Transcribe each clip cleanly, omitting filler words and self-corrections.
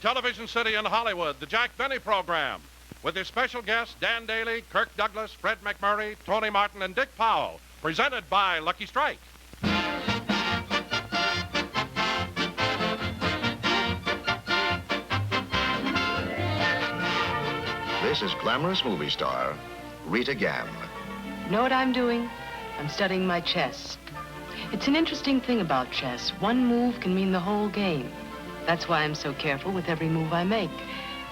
Television City in Hollywood, the Jack Benny Program, with his special guests Dan Daly, Kirk Douglas, Fred MacMurray, Tony Martin, and Dick Powell, presented by Lucky Strike. This is glamorous movie star Rita Gam. You know what I'm doing? I'm studying my chess. It's an interesting thing about chess. One move can mean the whole game. That's why I'm so careful with every move I make.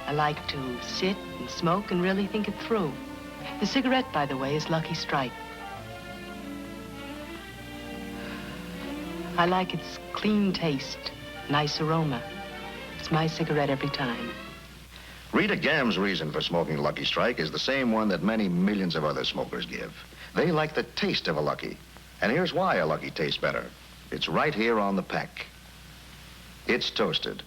I like to sit and smoke and really think it through. The cigarette, by the way, is Lucky Strike. I like its clean taste, nice aroma. It's my cigarette every time. Rita Gam's reason for smoking Lucky Strike is the same one that many millions of other smokers give. They like the taste of a Lucky. And here's why a Lucky tastes better. It's right here on the pack. It's toasted.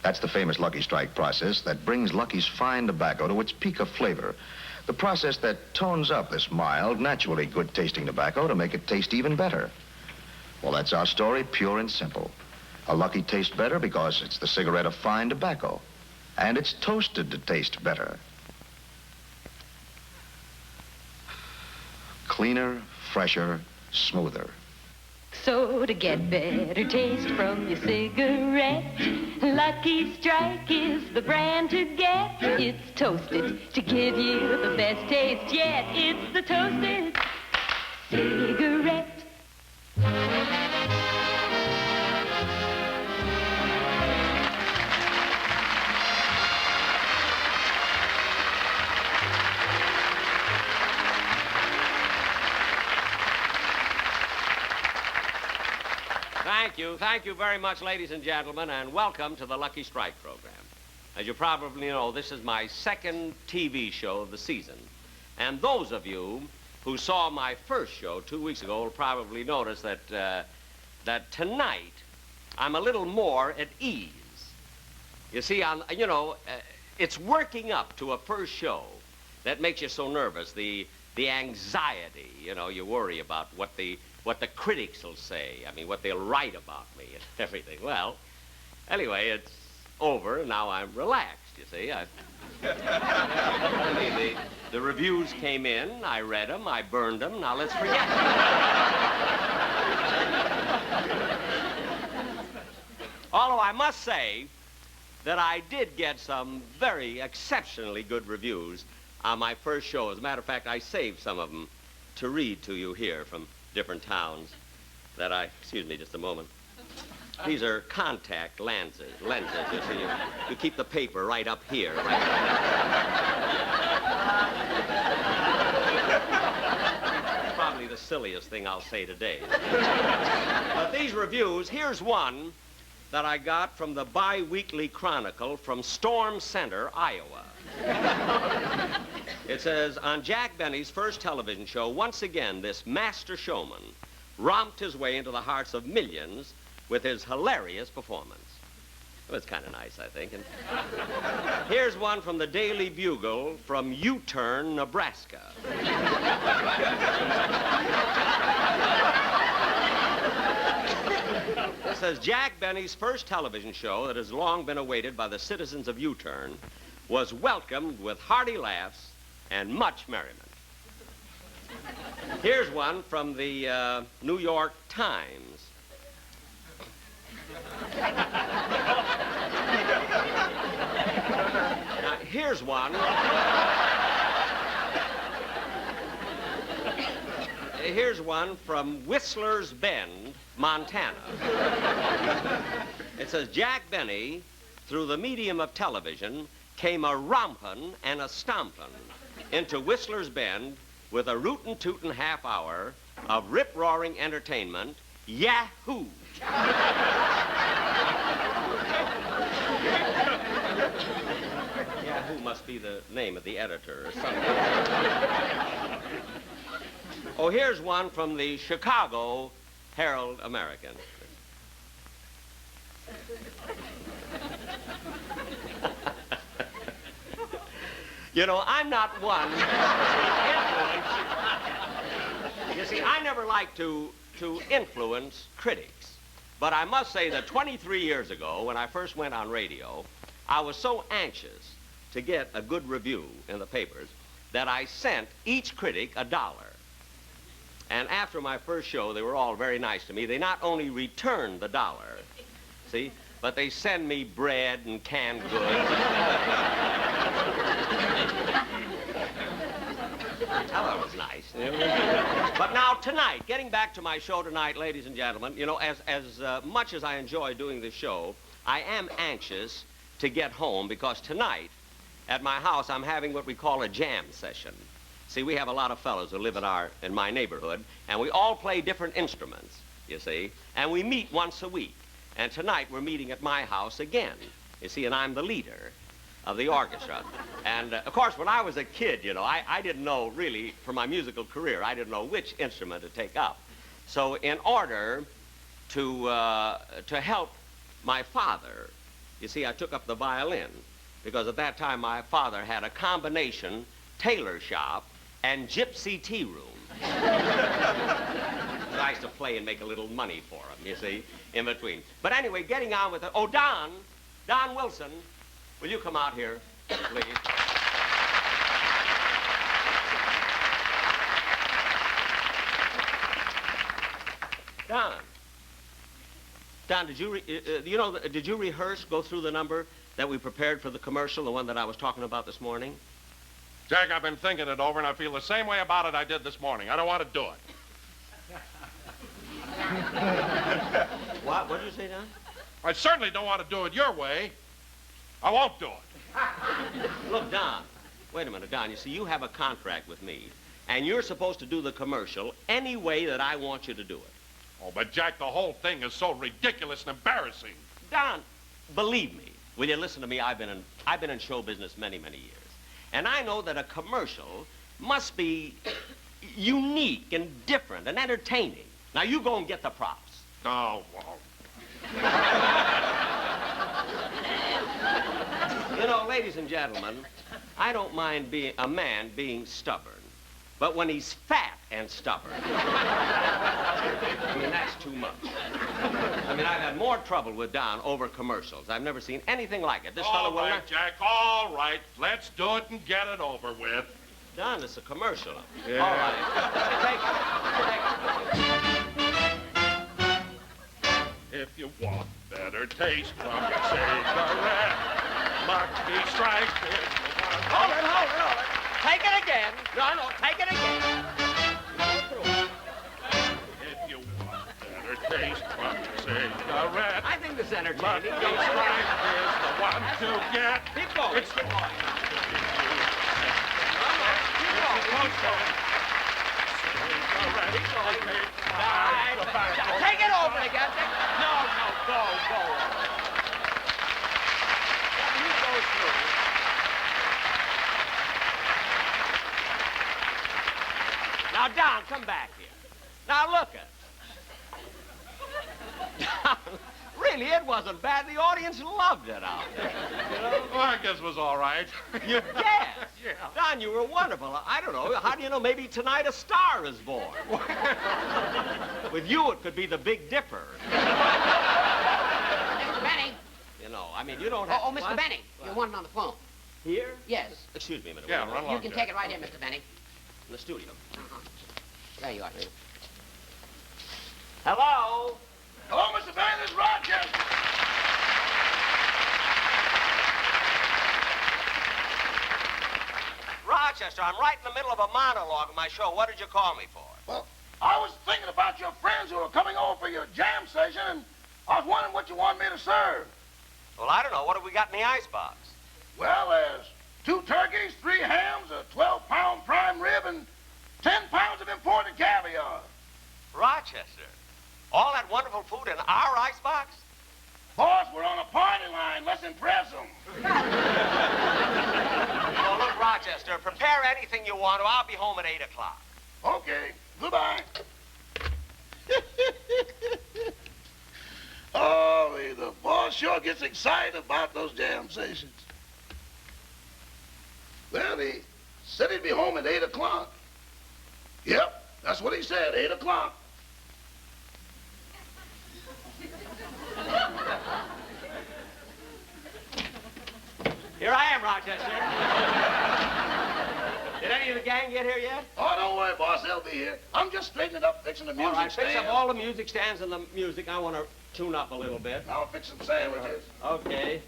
That's the famous Lucky Strike process that brings Lucky's fine tobacco to its peak of flavor. The process that tones up this mild, naturally good-tasting tobacco to make it taste even better. Well, that's our story, pure and simple. A Lucky tastes better because it's the cigarette of fine tobacco. And it's toasted to taste better. Cleaner, fresher, smoother. So to get better taste from your cigarette, Lucky Strike is the brand to get. It's toasted to give you the best taste yet. It's the toasted cigarette. Thank you very much, ladies and gentlemen, and welcome to the Lucky Strike program. As you probably know, this is my second TV show of the season. And those of you who saw my first show 2 weeks ago will probably notice that tonight I'm a little more at ease. You see, it's working up to a first show that makes you so nervous, the anxiety, you worry about what the critics will say, what they'll write about me and everything. Well, anyway, it's over, and now I'm relaxed, you see. The reviews came in, I read them, I burned them, now let's forget them. Although I must say that I did get some very exceptionally good reviews on my first show. As a matter of fact, I saved some of them to read to you here from different towns excuse me just a moment. These are contact lenses, you see. You keep the paper right up here. Probably the silliest thing I'll say today. But these reviews, here's one that I got from the Bi-Weekly Chronicle from Storm Center, Iowa. It says, on Jack Benny's first television show, once again, this master showman romped his way into the hearts of millions with his hilarious performance. It was kind of nice, I think. And here's one from the Daily Bugle from U-Turn, Nebraska. It says, Jack Benny's first television show that has long been awaited by the citizens of U-Turn was welcomed with hearty laughs and much merriment. Here's one from the New York Times. Now, here's one. Here's one from Whistler's Bend, Montana. It says, Jack Benny, through the medium of television, came a rompin' and a stompin' into Whistler's Bend with a rootin' tootin' half hour of rip-roaring entertainment. Yahoo! Yahoo must be the name of the editor or something. Oh, here's one from the Chicago Herald American. I'm not one. You see, I never like to influence critics. But I must say that 23 years ago, when I first went on radio, I was so anxious to get a good review in the papers that I sent each critic $1. And after my first show, they were all very nice to me. They not only returned the $1, see, but they send me bread and canned goods. Oh, that was nice. But now tonight, getting back to my show tonight, ladies and gentlemen, you know, as much as I enjoy doing this show, I am anxious to get home because tonight at my house I'm having what we call a jam session. See, we have a lot of fellows who live in my neighborhood, and we all play different instruments, you see, and we meet once a week. And tonight we're meeting at my house again, you see, and I'm the leader of the orchestra. And, of course, when I was a kid, you know, I didn't know really, for my musical career, I didn't know which instrument to take up. So in order to help my father, you see, I took up the violin, because at that time my father had a combination tailor shop and gypsy tea room. So I used to play and make a little money for him, you see, in between. But anyway, getting on with it. Oh, Don Wilson, will you come out here, please? Don, did you rehearse, go through the number that we prepared for the commercial, the one that I was talking about this morning? Jack, I've been thinking it over, and I feel the same way about it I did this morning. I don't want to do it. What did you say, Don? I certainly don't want to do it your way. I won't do it. Look, Don, wait a minute, Don. You see, you have a contract with me, and you're supposed to do the commercial any way that I want you to do it. Oh, but Jack, the whole thing is so ridiculous and embarrassing. Don, believe me. Will you listen to me? I've been in show business many, many years. And I know that a commercial must be unique and different and entertaining. Now, you go and get the props. Oh, well. You know, ladies and gentlemen, I don't mind being a man being stubborn. But when he's fat and stubborn, I mean, that's too much. I mean, I've had more trouble with Don over commercials. I've never seen anything like it. This fellow will not... Jack, all right. Let's do it and get it over with. Don, it's a commercial. Yeah. All right. Take it. If you want better taste from your cigarette, Lucky Strike is the one. Hold it. Take it again. No, take it again. If you want better taste from your cigarette, I think this is entertaining. Lucky Strike is the one to get. Keep going. It's the one. Take it over again. No, go. You go through. Now, Don, come back here. Now, look at it. Really, it wasn't bad. The audience loved it out there. You know? Well, I guess it was all right. You guessed? Yeah. Don, you were wonderful. I don't know. How do you know? Maybe tonight a star is born. With you, it could be the Big Dipper. Mr. Benny. You know, I mean, you don't have... Oh, Mr. Benny. You want it on the phone. Here? Yes. Excuse me a minute. Yeah, wait a minute. run along, You can Jack. take it right here, Mr. Benny. In the studio. There you are. Hello? Hello, Mr. Benny, this is Rochester. Rochester, I'm right in the middle of a monologue of my show. What did you call me for? Well, I was thinking about your friends who are coming over for your jam session, and I was wondering what you want me to serve. Well, I don't know. What have we got in the icebox? Well, there's 2 turkeys, 3 hams, a 12-pound prime rib, and 10 pounds of imported caviar. Rochester, all that wonderful food in our icebox? Boss, we're on a party line. Let's impress them. Oh, look, Rochester, prepare anything you want to. I'll be home at 8 o'clock. Okay, goodbye. Oh, the boss sure gets excited about those jam sessions. Well, he said he'd be home at 8 o'clock. Yep, that's what he said, 8 o'clock. Rochester. Did any of the gang get here yet? Oh, don't worry, boss. They'll be here. I'm just straightening up, fixing the music All right, fix stand. up all the music stands and the music. I want to tune up a little bit. I'll fix some sandwiches. Okay.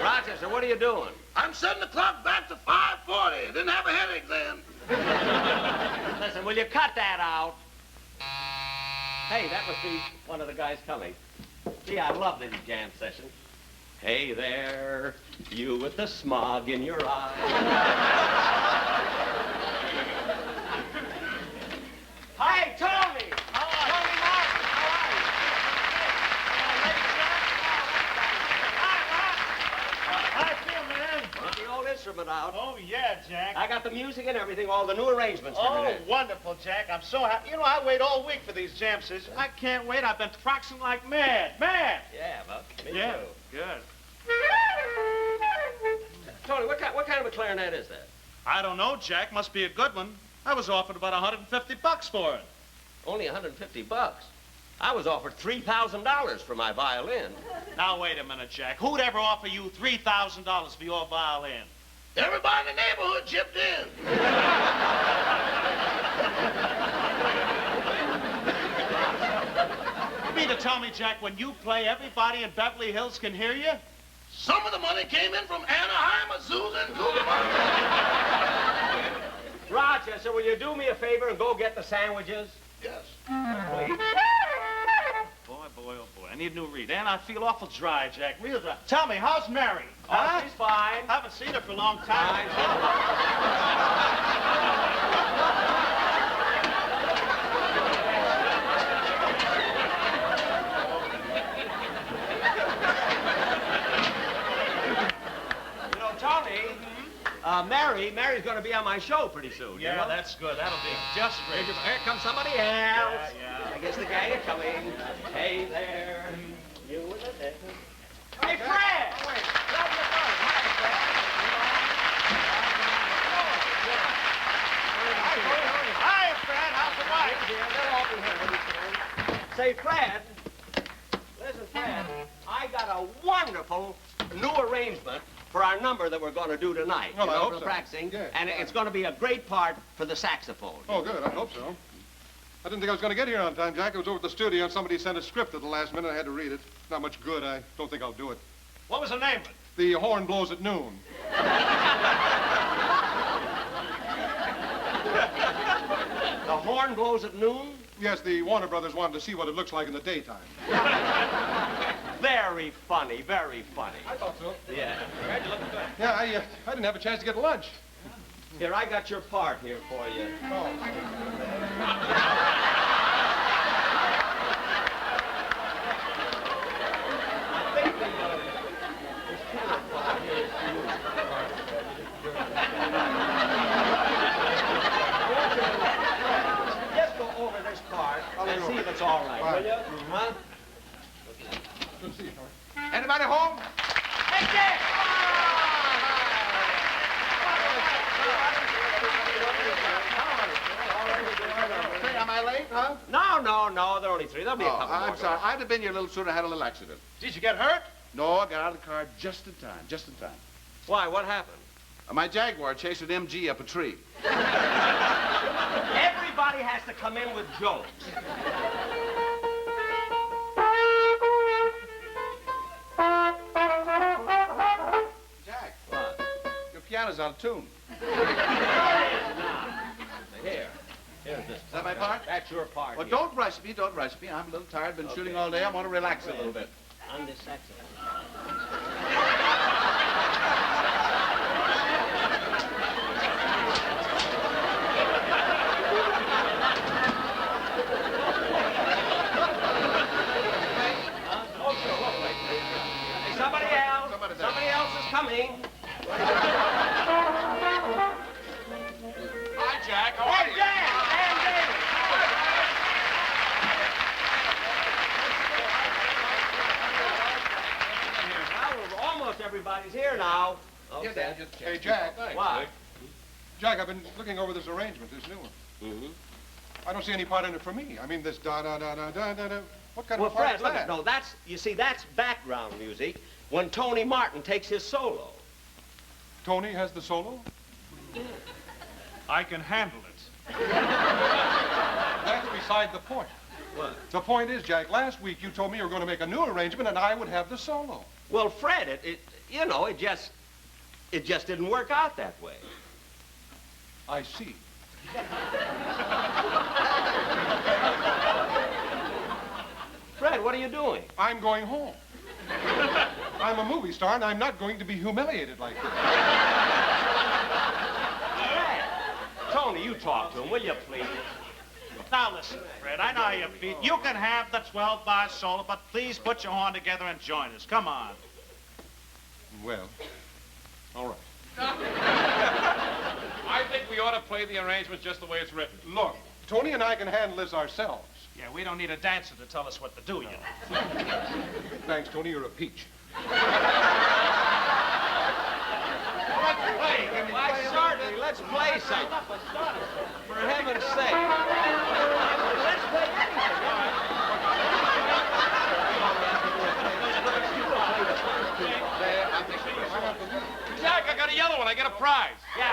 Rochester, what are you doing? I'm setting the clock back to 5:40. Didn't have a headache then. Listen, will you cut that out? Hey, that must be one of the guys coming. Gee, I love these jam sessions. Hey there, you with the smog in your eye. Hi, Tony! How are you? Tony Martin, how are you? How you feel, man? Got the old instrument out. Oh, yeah, Jack. I got the music and everything, all the new arrangements. Oh, wonderful, Jack. I'm so happy. You know, I wait all week for these jam sessions. I can't wait. I've been practicing like mad. Mad! Yeah, well, me Yeah, too. good. Tony, what kind of a clarinet is that? I don't know, Jack. Must be a good one. I was offered about $150 for it. Only $150. I was offered $3,000 for my violin. Now, wait a minute, Jack. Who'd ever offer you $3,000 for your violin? Everybody in the neighborhood chipped in. You mean to tell me, Jack, when you play, everybody in Beverly Hills can hear you? Some of the money came in from Anaheim, Azusa, and Kookaburra. Rochester, will you do me a favor and go get the sandwiches? Yes. Please. Boy, boy, oh, boy. I need a new read. And I feel awful dry, Jack. Real dry. Tell me, how's Mary? Oh, she's fine. Haven't seen her for a long time. You know, Tony, Mary's going to be on my show pretty soon. Yeah, you know? that's good. That'll be just great. Here comes somebody else. Yeah. I guess the gang are coming. Hey there, you with the devil. Hey, Fred! Oh, wait. Love your phone. Hi, Fred. How's the wife? Say, Fred, listen, Fred, I got a wonderful new arrangement for our number that we're going to do tonight. Well, you I know, hope for so. practicing, Good. and it's going to be a great part for the saxophone. Oh, good. I hope so. I didn't think I was going to get here on time, Jack. I was over at the studio and somebody sent a script at the last minute. I had to read it. It's not much good. I don't think I'll do it. What was the name of it? The horn blows at noon. The horn blows at noon? Yes, the Warner Brothers wanted to see what it looks like in the daytime. Very funny, very funny. I thought so. Yeah. Yeah, I didn't have a chance to get lunch. Here, I got your part here for you. I think this tenor part here is for you. Just go over this part and see if it's all right, will you? Huh? Good to see you, Tony. Anybody home? Hey, Dick! Am I late, huh? No, there are only three. There'll be a couple more. I'm sorry. I'd have been here a little sooner. I had a little accident. Did you get hurt? No, I got out of the car just in time. Just in time. Why, what happened? My Jaguar chased an MG up a tree. Everybody has to come in with jokes. Jack, What? your piano's out of tune. Here's this. Is that my part? That's your part. Well, here. don't rush me. Don't rush me. I'm a little tired. Been shooting all day. I want to relax a little bit. On this saxophone. Hey, somebody else is coming. everybody's here now. Okay. Hey, Jack. What? Jack, I've been looking over this arrangement, this new one. Mm-hmm. I don't see any part in it for me. I mean, this da-da-da-da-da-da-da. What kind Well, of a part Fred, is look, that? no, that's background music when Tony Martin takes his solo. Tony has the solo? I can handle it. That's beside the point. What? The point is, Jack, last week you told me you were going to make a new arrangement and I would have the solo. Well, Fred, it just didn't work out that way. I see. Fred, what are you doing? I'm going home. I'm a movie star and I'm not going to be humiliated like this. Fred, Tony, you talk to him, will you, please? Now listen, Fred, I know how you feel. You can have the 12-bar solo, but please put your horn together and join us. Come on. Well, all right. I think we ought to play the arrangement just the way it's written. Look, Tony and I can handle this ourselves. Yeah, we don't need a dancer to tell us what to do, you know. Thanks, Tony, you're a peach. Why, certainly, let's play something. For heaven's sake. Let's play anything. Jack, I got a yellow one. I get a prize. Yeah.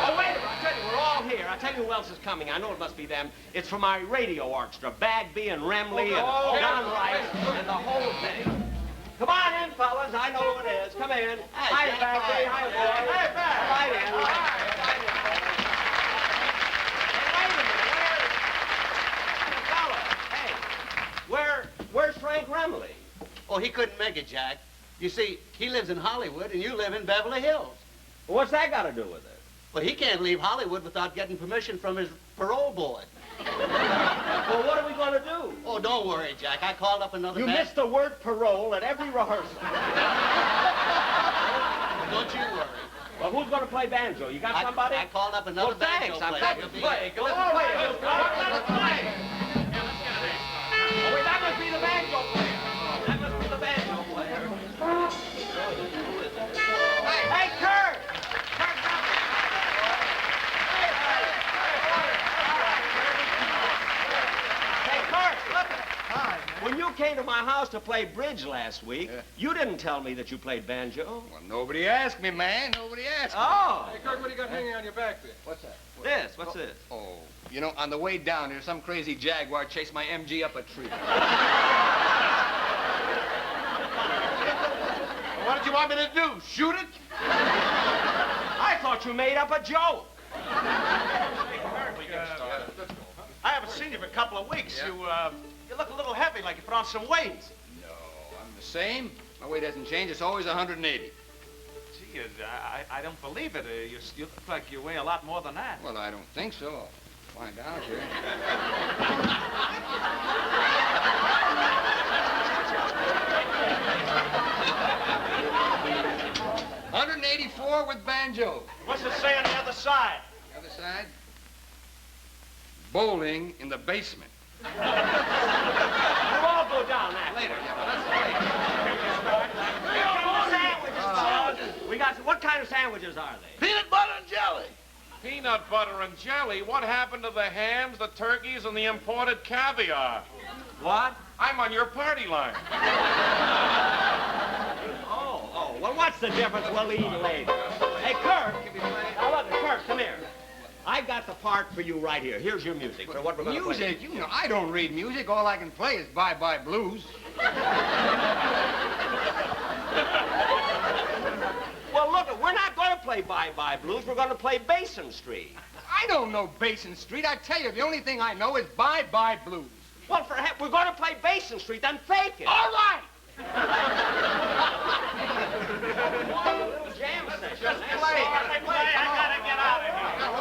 Oh, wait a minute. I tell you, we're all here. I tell you who else is coming. I know it must be them. It's from my radio orchestra. Bagby and Remley and Don Rice and the whole thing. Come on in, fellas. I know who it is. Come in. Hi, Bagby. Hi, boy. Hey, Bagby. Right in. Right in. Hey, wait a minute. Where's Frank Remley? Oh, he couldn't make it, Jack. You see, he lives in Hollywood and you live in Beverly Hills. Well, what's that got to do with it? Well, he can't leave Hollywood without getting permission from his parole board. Well, what are we going to do? Oh, don't worry, Jack. I called up another You band. missed the word parole at every rehearsal. Don't you worry. Well, who's going to play banjo? You got somebody? I called up another banjo thanks. player. I've got to He'll be play. here. Let's play. Let's play. Oh, wait, that must be the banjo player. That must be the banjo player. Hey, Kurt! Hey, Kurt, look. Hi. When you came to my house to play bridge last week, you didn't tell me that you played banjo. Well, nobody asked me, man. Nobody asked me. Oh. Hey, Kirk, what do you got hanging on your back there? What's that? What's this? Oh, you know, on the way down here, some crazy jaguar chased my MG up a tree. What did you want me to do? Shoot it? I thought you made up a joke. I haven't seen you for a couple of weeks. Yeah. You look a little heavy, like you put on some weight. No, I'm the same. My weight hasn't changed. It's always 180. Gee, I don't believe it. You look like you weigh a lot more than that. Well, I don't think so. I'll find out here. 184 with banjo. What's it say on the other side? The other side? Bowling in the basement. We'll all go down that Later, yeah, but Sandwiches. We got, what kind of sandwiches are they? Peanut butter and jelly. Peanut butter and jelly? What happened to the hams, the turkeys, and the imported caviar? What? I'm on your party line. Oh, well, what's the difference? We'll eat later. Hey, Kirk. Now, look, Kirk, come here. I've got the part for you right here. Here's your music for what we're going to play. Music? You know, I don't read music. All I can play is Bye Bye Blues. Well, look, we're not going to play Bye Bye Blues. We're going to play Basin Street. I don't know Basin Street. I tell you, the only thing I know is Bye Bye Blues. Well, we're going to play Basin Street, then fake it. All right! Little jam session. Just play. I gotta get out of here. Now,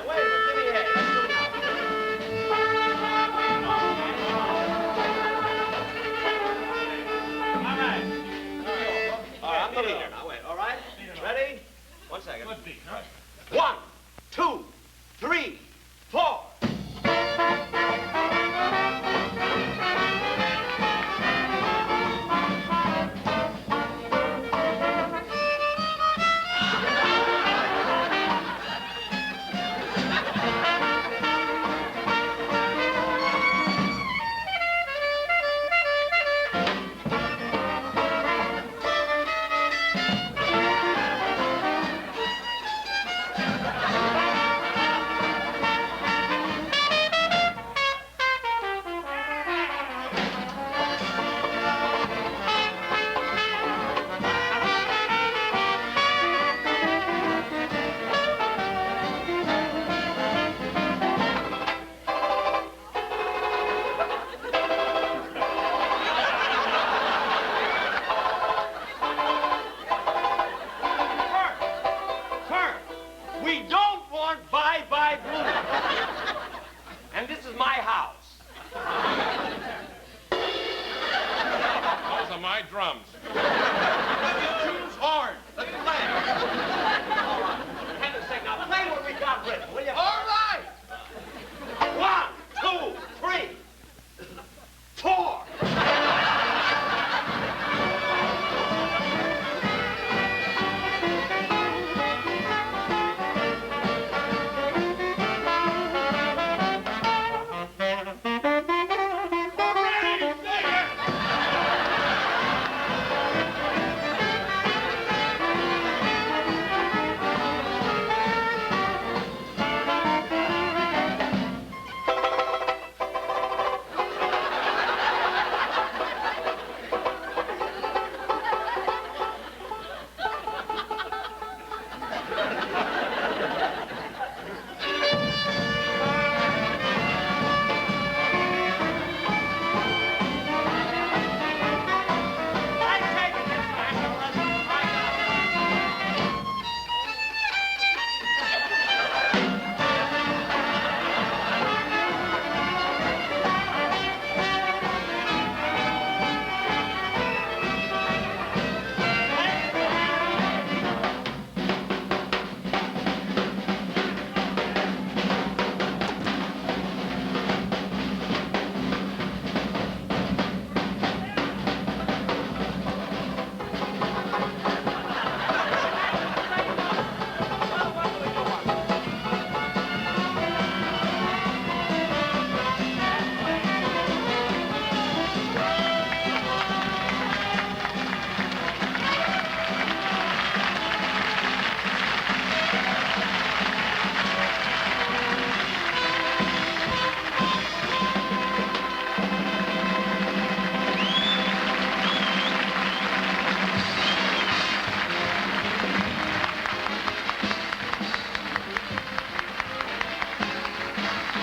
wait a minute. Give me a hand. All right, I'm the leader. Now, wait. All right? Ready? 1 second. 1, 2, 3, 4. bedroom. And this is my house. Those are my drums. Choose horn. Let's play. All right. For heaven's sake, now play what we got written, will you? All right. 1, 2, 3, 4.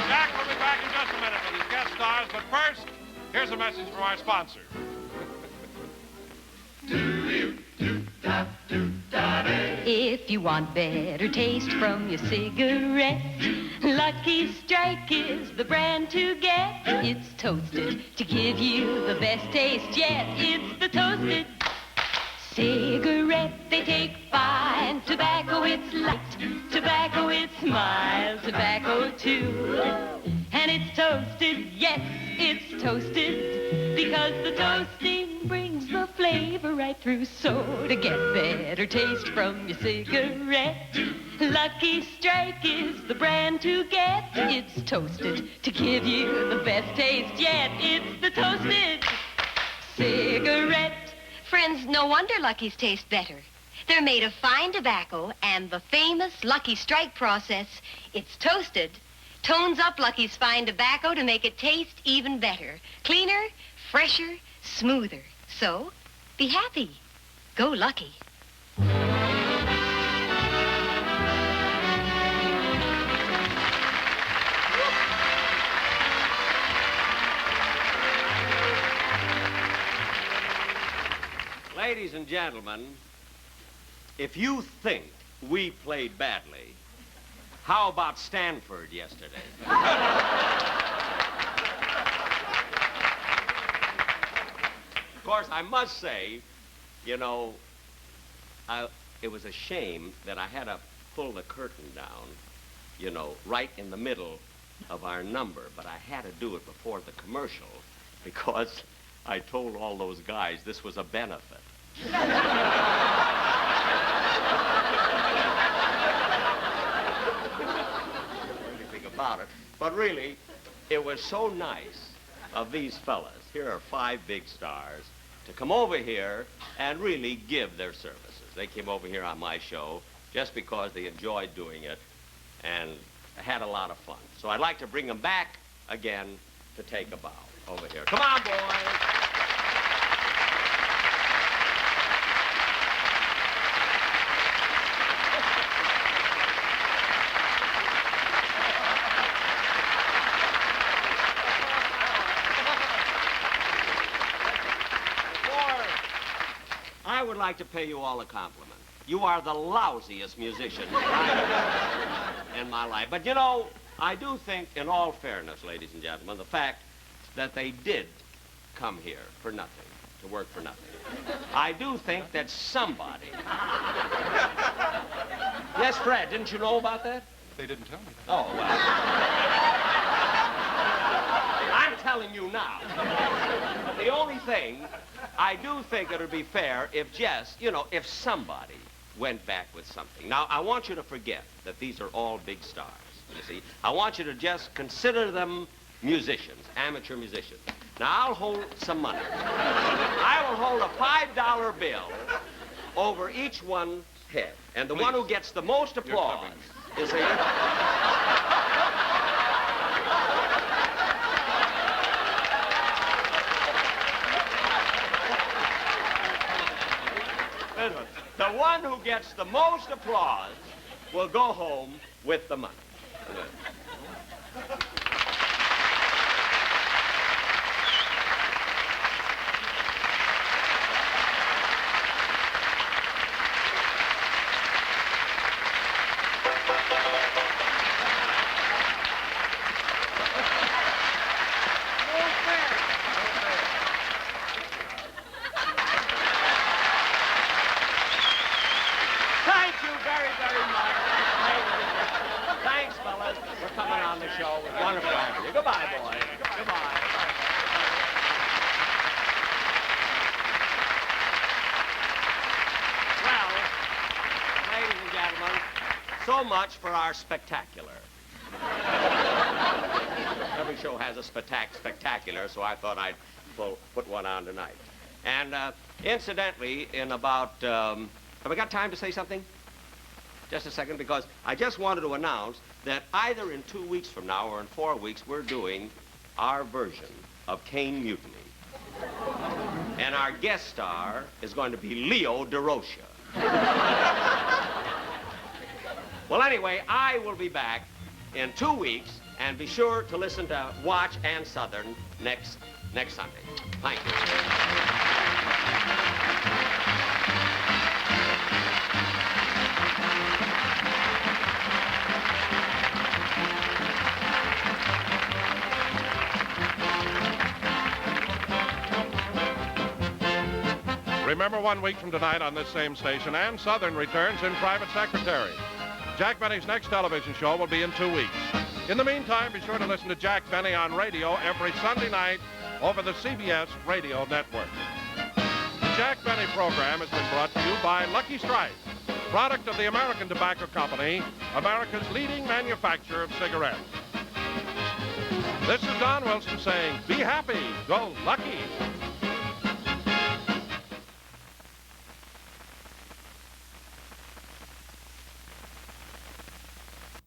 Jack will be back in just a minute with his guest stars, but first, here's a message from our sponsor. If you want better taste from your cigarette, Lucky Strike is the brand to get. It's toasted to give you the best taste yet. It's the toasted cigarette. They take fine tobacco, it's light tobacco, it's mild tobacco too. And it's toasted, yes, it's toasted, because the toasting brings the flavor right through. So to get better taste from your cigarette, Lucky Strike is the brand to get. It's toasted to give you the best taste yet. It's the toasted cigarette. Friends, no wonder Lucky's taste better. They're made of fine tobacco, and the famous Lucky Strike process, it's toasted, tones up Lucky's fine tobacco to make it taste even better. Cleaner, fresher, smoother. So, be happy. Go Lucky. Ladies and gentlemen, if you think we played badly, how about Stanford yesterday? Of course, I must say, you know, it was a shame that I had to pull the curtain down, you know, right in the middle of our number, but I had to do it before the commercial because I told all those guys this was a benefit. Anything about it. But really, it was so nice of these fellas, here are 5 big stars, to come over here and really give their services. They came over here on my show just because they enjoyed doing it and had a lot of fun. So I'd like to bring them back again to take a bow over here. Come on, boys. I would like to pay you all a compliment. You are the lousiest musicians I know. in my life. But, you know, I do think, in all fairness, ladies and gentlemen, the fact that they did come here for nothing, to work for nothing. I do think that somebody... Yes, Fred, didn't you know about that? They didn't tell me that. Oh, well. I'm telling you now. The only thing, I do think it would be fair if just, you know, if somebody went back with something. Now, I want you to forget that these are all big stars, you see. I want you to just consider them musicians, amateur musicians. Now, I'll hold some money. I will hold a $5 bill over each one's head. And the one who gets the most applause is a... The one who gets the most applause will go home with the money. So much for our spectacular. Every show has a spectacular, so I thought I'd put one on tonight. And incidentally, in about, have we got time to say something? Just a second, because I just wanted to announce that either in 2 weeks from now or in 4 weeks, we're doing our version of Cane Mutiny. And our guest star is going to be Leo DeRocha. Well, anyway, I will be back in 2 weeks, and be sure to listen to Watch and Southern next Sunday. Thank you. Remember, 1 week from tonight on this same station, Ann Southern returns in Private Secretary. Jack Benny's next television show will be in 2 weeks. In the meantime, be sure to listen to Jack Benny on radio every Sunday night over the CBS Radio Network. The Jack Benny program has been brought to you by Lucky Strike, product of the American Tobacco Company, America's leading manufacturer of cigarettes. This is Don Wilson saying, be happy, go lucky.